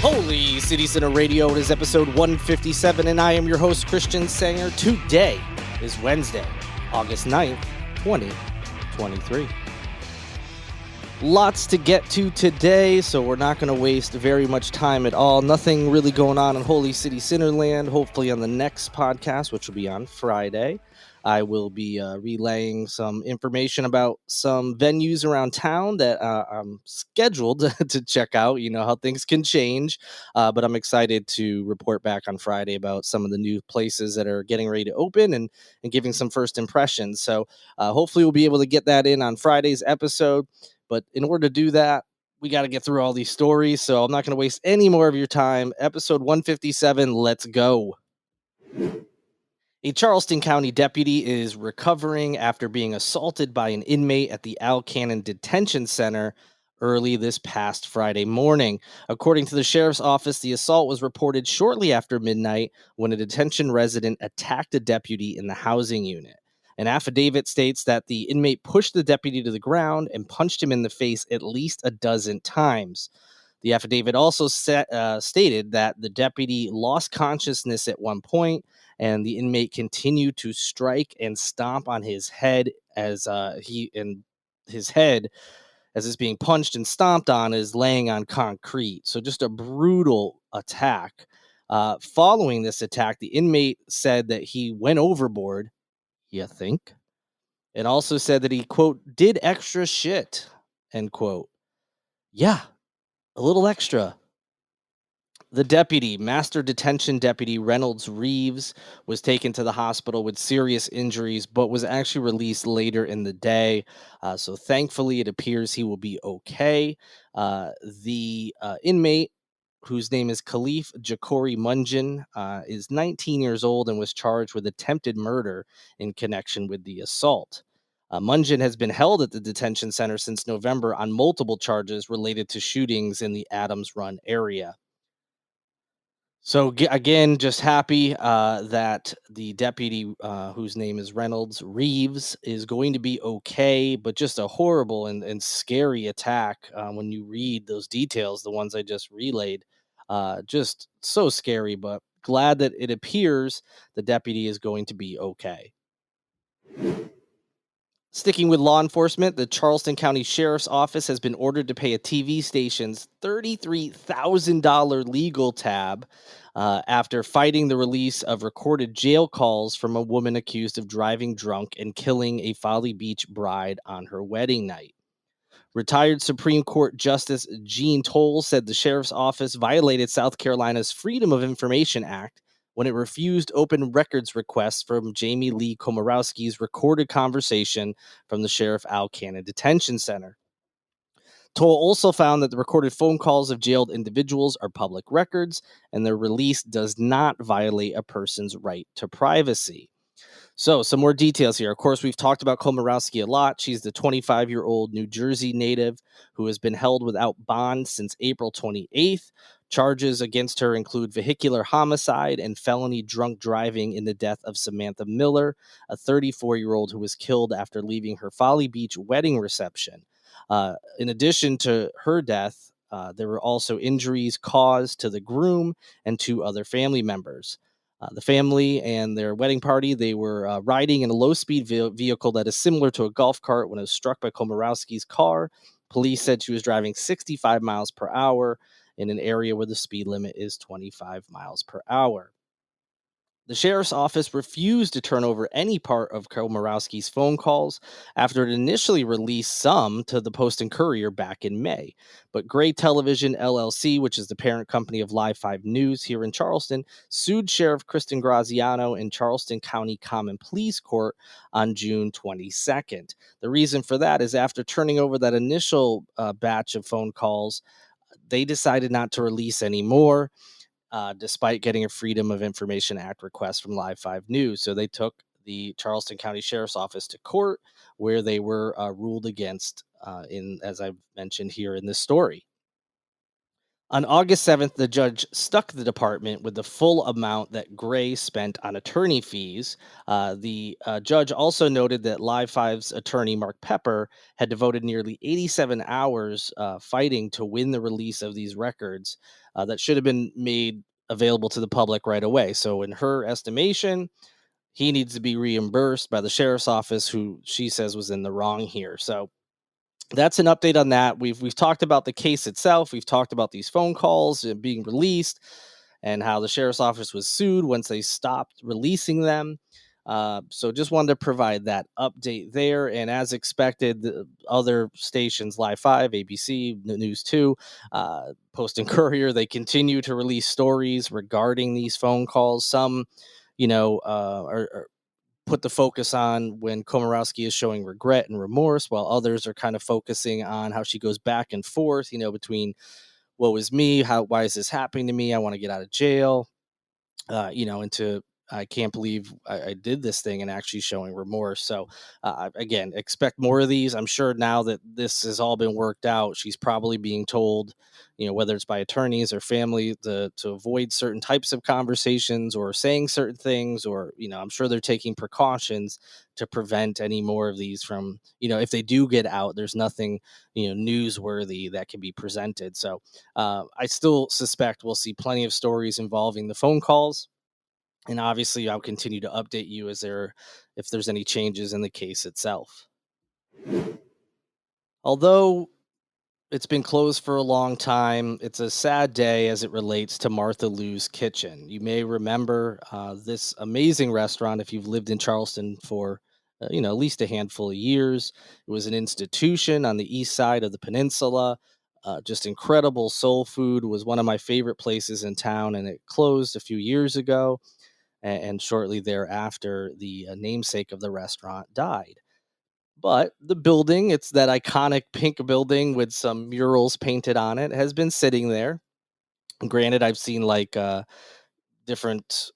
Holy City Center Radio, it is episode 157, and I am your host, Christian Sanger. Today is Wednesday, August 9th, 2023. Lots to get to today, so we're not going to waste very much time at all. Nothing really going on in Holy City Centerland. Hopefully on the next podcast, which will be on Friday, I will be relaying some information about some venues around town that I'm scheduled to check out. You know how things can change, but I'm excited to report back on Friday about some of the new places that are getting ready to open and giving some first impressions. So hopefully we'll be able to get that in on Friday's episode. But in order to do that, we got to get through all these stories. So I'm not going to waste any more of your time. Episode 157, let's go. A Charleston County deputy is recovering after being assaulted by an inmate at the Cannon Detention Center early this past Friday morning. According to the sheriff's office, the assault was reported shortly after midnight when a detention resident attacked a deputy in the housing unit. An affidavit states that the inmate pushed the deputy to the ground and punched him in the face at least a dozen times. The affidavit also stated that the deputy lost consciousness at one point, and the inmate continued to strike and stomp on his head as his head, as is being punched and stomped on, is laying on concrete. So just a brutal attack. Following this attack, the inmate said that he went overboard, you think, and also said that he, quote, did extra shit, end quote. Yeah, a little extra. The deputy, Master Detention Deputy Reynolds Reeves, was taken to the hospital with serious injuries, but was actually released later in the day. So thankfully, it appears he will be okay. The inmate, whose name is Khalif Jakori Munjin, is 19 years old and was charged with attempted murder in connection with the assault. Munjin has been held at the detention center since November on multiple charges related to shootings in the Adams Run area. So again, just happy that the deputy, whose name is Reynolds Reeves, is going to be okay, but just a horrible and scary attack when you read those details, the ones I just relayed. Just so scary, but glad that it appears the deputy is going to be okay. Sticking with law enforcement, the Charleston County Sheriff's Office has been ordered to pay a TV station's $33,000 legal tab after fighting the release of recorded jail calls from a woman accused of driving drunk and killing a Folly Beach bride on her wedding night. Retired Supreme Court Justice Jean Toll said the Sheriff's Office violated South Carolina's Freedom of Information Act when it refused open records requests from Jamie Lee Komoroski's recorded conversation from the Sheriff Cannon Detention Center. Toll also found that the recorded phone calls of jailed individuals are public records, and their release does not violate a person's right to privacy. So, some more details here. Of course, we've talked about Komoroski a lot. She's the 25-year-old New Jersey native who has been held without bond since April 28th. Charges against her include vehicular homicide and felony drunk driving in the death of Samantha Miller, a 34-year-old who was killed after leaving her Folly Beach wedding reception. In addition to her death, there were also injuries caused to the groom and two other family members. The family and their wedding party, they were riding in a low-speed vehicle that is similar to a golf cart when it was struck by Komoroski's car. Police said she was driving 65 miles per hour in an area where the speed limit is 25 miles per hour. The sheriff's office refused to turn over any part of Komoroski's phone calls after it initially released some to the Post and Courier back in May. But Gray Television LLC, which is the parent company of Live 5 News here in Charleston, sued Sheriff Kristen Graziano in Charleston County Common Pleas Court on June 22nd. The reason for that is after turning over that initial batch of phone calls, they decided not to release any more. Despite getting a Freedom of Information Act request from Live 5 News. So they took the Charleston County Sheriff's Office to court, where they were ruled against, as I've mentioned here in this story. On August 7th, the judge stuck the department with the full amount that Gray spent on attorney fees. The judge also noted that Live Five's attorney, Mark Pepper, had devoted nearly 87 hours fighting to win the release of these records that should have been made available to the public right away. So, in her estimation, he needs to be reimbursed by the sheriff's office, who she says was in the wrong here. So, that's an update on that. We've talked about the case itself. We've talked about these phone calls being released, and how the sheriff's office was sued once they stopped releasing them. So just wanted to provide that update there. And as expected, the other stations, Live 5, ABC, News 2, Post and Courier, they continue to release stories regarding these phone calls. Some, are put the focus on when Komoroski is showing regret and remorse, while others are kind of focusing on how she goes back and forth, between what was me, why is this happening to me? I want to get out of jail, into I can't believe I did this thing, and actually showing remorse. So, again, expect more of these. I'm sure now that this has all been worked out, she's probably being told, whether it's by attorneys or family, to avoid certain types of conversations or saying certain things, or, I'm sure they're taking precautions to prevent any more of these from, if they do get out, there's nothing, newsworthy that can be presented. So, I still suspect we'll see plenty of stories involving the phone calls, and obviously I'll continue to update you if there's any changes in the case itself. Although it's been closed for a long time, it's a sad day as it relates to Martha Lou's Kitchen. You may remember this amazing restaurant if you've lived in Charleston for at least a handful of years. It was an institution on the east side of the peninsula. Just incredible soul food, was one of my favorite places in town, and it closed a few years ago. And shortly thereafter, the namesake of the restaurant died. But the building, it's that iconic pink building with some murals painted on it, has been sitting there. Granted, I've seen like different,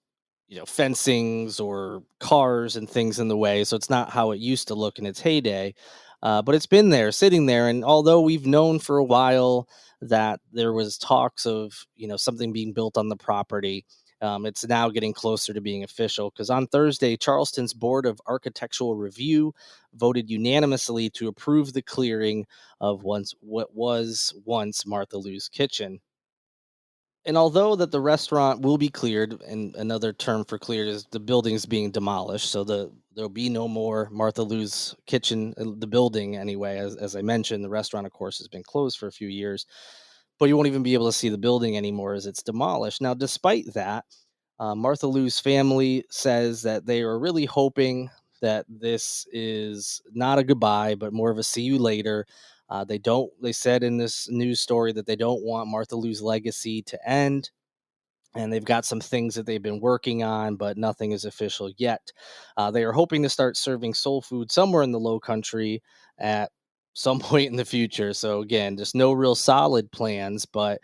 fencings or cars and things in the way, so it's not how it used to look in its heyday. But it's been there, sitting there, and although we've known for a while that there was talks of something being built on the property, it's now getting closer to being official, because on Thursday, Charleston's Board of Architectural Review voted unanimously to approve the clearing of what was once Martha Lou's Kitchen. And although that the restaurant will be cleared, and another term for cleared is the building's being demolished, so there'll be no more Martha Lou's Kitchen, the building anyway. As I mentioned, the restaurant, of course, has been closed for a few years, but you won't even be able to see the building anymore as it's demolished. Now, despite that, Martha Lou's family says that they are really hoping that this is not a goodbye, but more of a see you later. They said in this news story that they don't want Martha Lou's legacy to end, and they've got some things that they've been working on, but nothing is official yet. They are hoping to start serving soul food somewhere in the low country at some point in the future. So again, just no real solid plans, but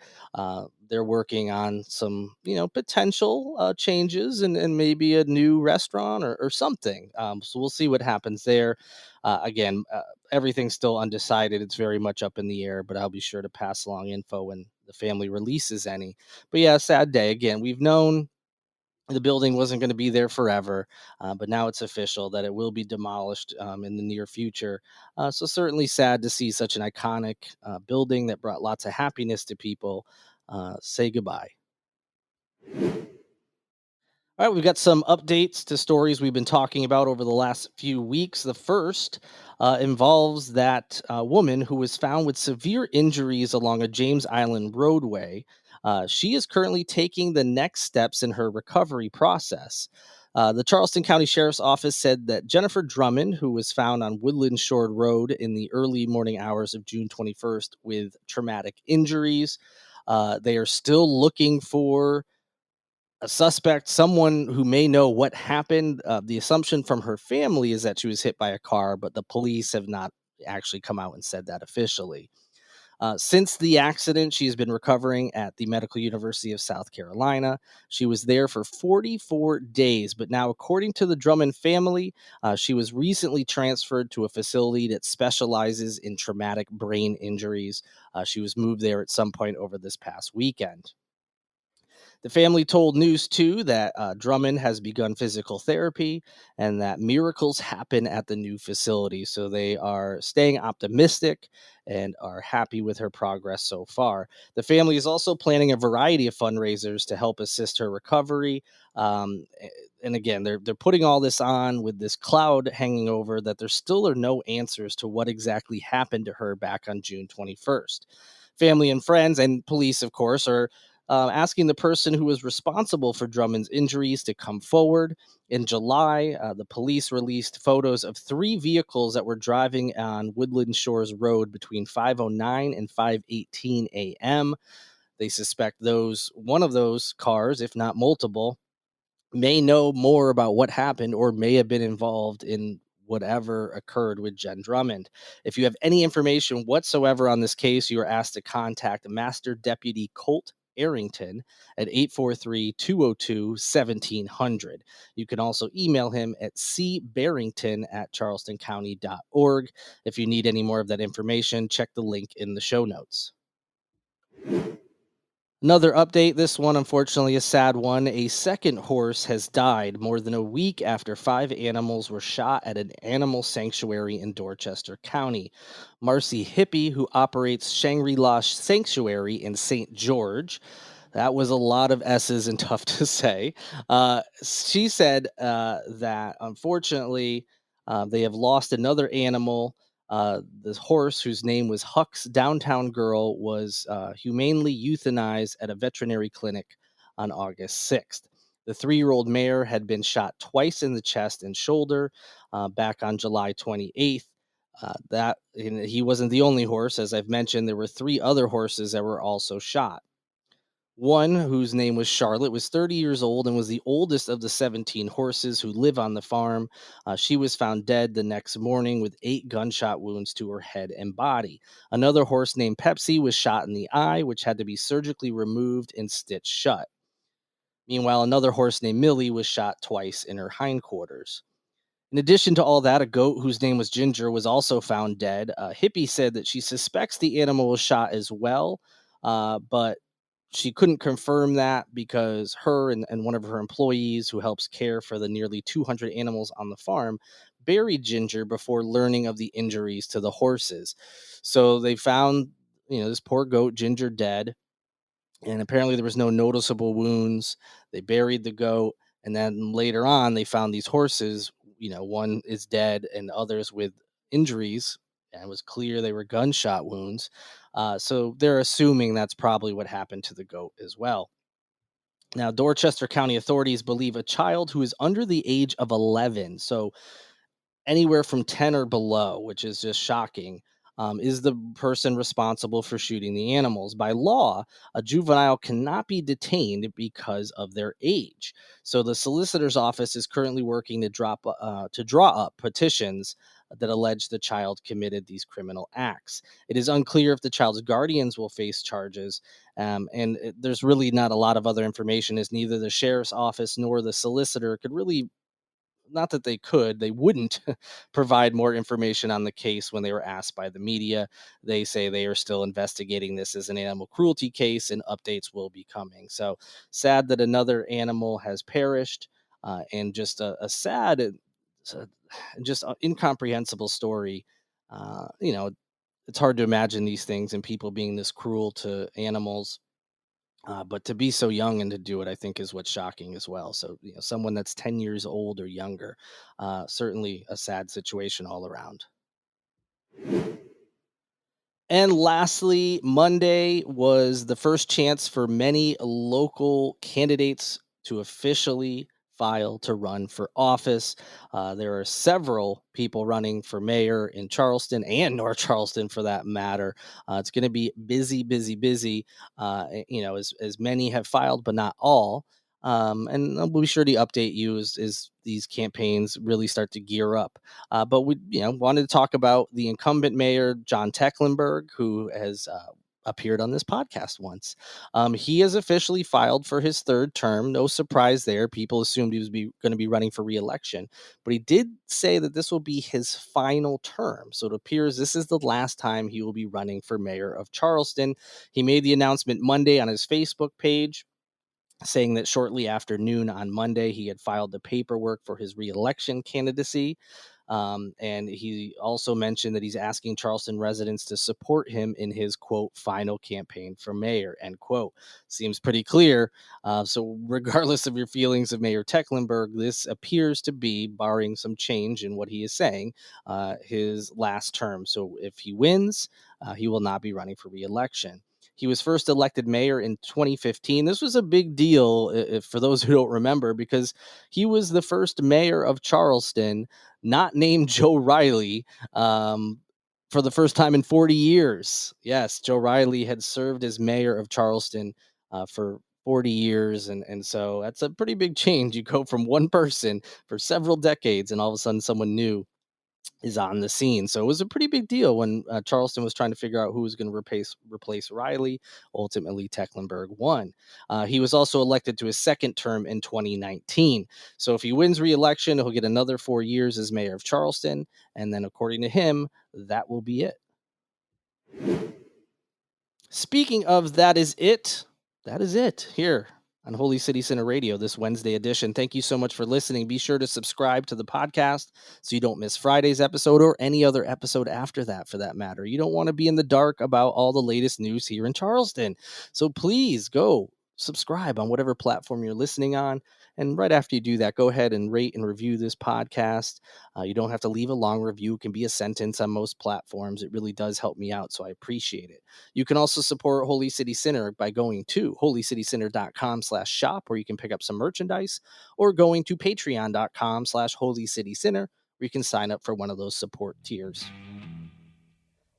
they're working on some, potential changes, and maybe a new restaurant or something. So we'll see what happens there. Again, everything's still undecided. It's very much up in the air, but I'll be sure to pass along info when the family releases any. But yeah, sad day. Again, we've known the building wasn't going to be there forever, but now it's official that it will be demolished in the near future. So certainly sad to see such an iconic building that brought lots of happiness to people say goodbye. All right, we've got some updates to stories we've been talking about over the last few weeks. The first involves that woman who was found with severe injuries along a James Island roadway. She is currently taking the next steps in her recovery process. The Charleston County Sheriff's Office said that Jennifer Drummond, who was found on Woodland Shore Road in the early morning hours of June 21st with traumatic injuries, they are still looking for a suspect, someone who may know what happened. The assumption from her family is that she was hit by a car, but the police have not actually come out and said that officially. Since the accident, she has been recovering at the Medical University of South Carolina. She was there for 44 days, but now, according to the Drummond family, she was recently transferred to a facility that specializes in traumatic brain injuries. She was moved there at some point over this past weekend. The family told News 2 that Drummond has begun physical therapy and that miracles happen at the new facility. So they are staying optimistic and are happy with her progress so far. The family is also planning a variety of fundraisers to help assist her recovery. And again, they're putting all this on with this cloud hanging over that there still are no answers to what exactly happened to her back on June 21st. Family and friends and police, of course, are asking the person who was responsible for Drummond's injuries to come forward. In July, the police released photos of three vehicles that were driving on Woodland Shores Road between 5:09 and 5:18 a.m. They suspect one of those cars, if not multiple, may know more about what happened or may have been involved in whatever occurred with Jen Drummond. If you have any information whatsoever on this case, you are asked to contact Master Deputy Colt Arrington at 843-202-1700. You can also email him at cbarrington@charlestoncounty.org. If you need any more of that information, check the link in the show notes. Another update, this one unfortunately a sad one. A second horse has died more than a week after five animals were shot at an animal sanctuary in Dorchester County. Marcy Hippie, who operates Shangri-La Sanctuary in St. George, that was a lot of S's and tough to say. She said that unfortunately they have lost another animal. This horse, whose name was Huck's Downtown Girl, was humanely euthanized at a veterinary clinic on August 6th. The 3-year-old mare had been shot twice in the chest and shoulder back on July 28th. He wasn't the only horse. As I've mentioned, there were three other horses that were also shot. One, whose name was Charlotte, was 30 years old and was the oldest of the 17 horses who live on the farm. She was found dead the next morning with 8 gunshot wounds to her head and body. Another horse named Pepsi was shot in the eye, which had to be surgically removed and stitched shut. Meanwhile, another horse named Millie was shot twice in her hindquarters. In addition to all that, a goat whose name was Ginger was also found dead. Hippie said that she suspects the animal was shot as well, but she couldn't confirm that because her and one of her employees who helps care for the nearly 200 animals on the farm buried Ginger before learning of the injuries to the horses. So they found, this poor goat, Ginger, dead. And apparently there was no noticeable wounds. They buried the goat. And then later on, they found these horses, one is dead and others with injuries. And it was clear they were gunshot wounds. So they're assuming that's probably what happened to the goat as well. Now, Dorchester County authorities believe a child who is under the age of 11, so anywhere from 10 or below, which is just shocking, is the person responsible for shooting the animals. By law, a juvenile cannot be detained because of their age. So the solicitor's office is currently working to draw up petitions that allege the child committed these criminal acts. It is unclear if the child's guardians will face charges, there's really not a lot of other information, as neither the sheriff's office nor the solicitor could really, not that they wouldn't provide more information on the case when they were asked by the media. They say they are still investigating this as an animal cruelty case and updates will be coming. So sad that another animal has perished, and just a sad, uh, just incomprehensible story. It's hard to imagine these things and people being this cruel to animals. But to be so young and to do it, I think, is what's shocking as well. So, someone that's 10 years old or younger, certainly a sad situation all around. And lastly, Monday was the first chance for many local candidates to officially file to run for office. There are several people running for mayor in Charleston and North Charleston, for that matter. It's going to be busy, busy, busy. As many have filed, but not all. And we'll be sure to update you as these campaigns really start to gear up. But we, wanted to talk about the incumbent mayor, John Tecklenburg, who has appeared on this podcast once. He has officially filed for his third term. No surprise there. People assumed he was going to be running for re-election, but he did say that this will be his final term. So it appears this is the last time he will be running for mayor of Charleston. He made the announcement Monday on his Facebook page, saying that shortly after noon on Monday, he had filed the paperwork for his reelection candidacy. And he also mentioned that he's asking Charleston residents to support him in his, quote, final campaign for mayor, end quote. Seems pretty clear. So regardless of your feelings of Mayor Tecklenburg, this appears to be, barring some change in what he is saying, his last term. So if he wins, he will not be running for reelection. He was first elected mayor in 2015. This was a big deal, for those who don't remember, because he was the first mayor of Charleston not named Joe Riley, for the first time in 40 years. Yes, Joe Riley had served as mayor of Charleston for 40 years. And so that's a pretty big change. You go from one person for several decades, and all of a sudden someone new is on the scene. So it was a pretty big deal when Charleston was trying to figure out who was going to replace Riley. Ultimately, Tecklenburg won. He was also elected to his second term in 2019. So if he wins re-election, he'll get another 4 years as mayor of Charleston. And then according to him, that will be it. Speaking of that is it here on Holy City Center Radio, this Wednesday edition. Thank you so much for listening. Be sure to subscribe to the podcast so you don't miss Friday's episode or any other episode after that, for that matter. You don't want to be in the dark about all the latest news here in Charleston. So please go subscribe on whatever platform you're listening on. And right after you do that, go ahead and rate and review this podcast. You don't have to leave a long review. It can be a sentence on most platforms. It really does help me out, so I appreciate it. You can also support Holy City Center by going to holycitycenter.com/shop, where you can pick up some merchandise, or going to patreon.com/holycitycenter, where you can sign up for one of those support tiers.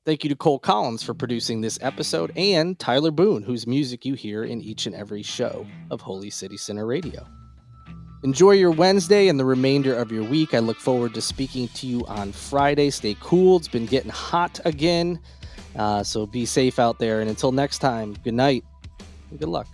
Thank you to Cole Collins for producing this episode, and Tyler Boone, whose music you hear in each and every show of Holy City Center Radio. Enjoy your Wednesday and the remainder of your week. I look forward to speaking to you on Friday. Stay cool. It's been getting hot again. So be safe out there. And until next time, good night and good luck.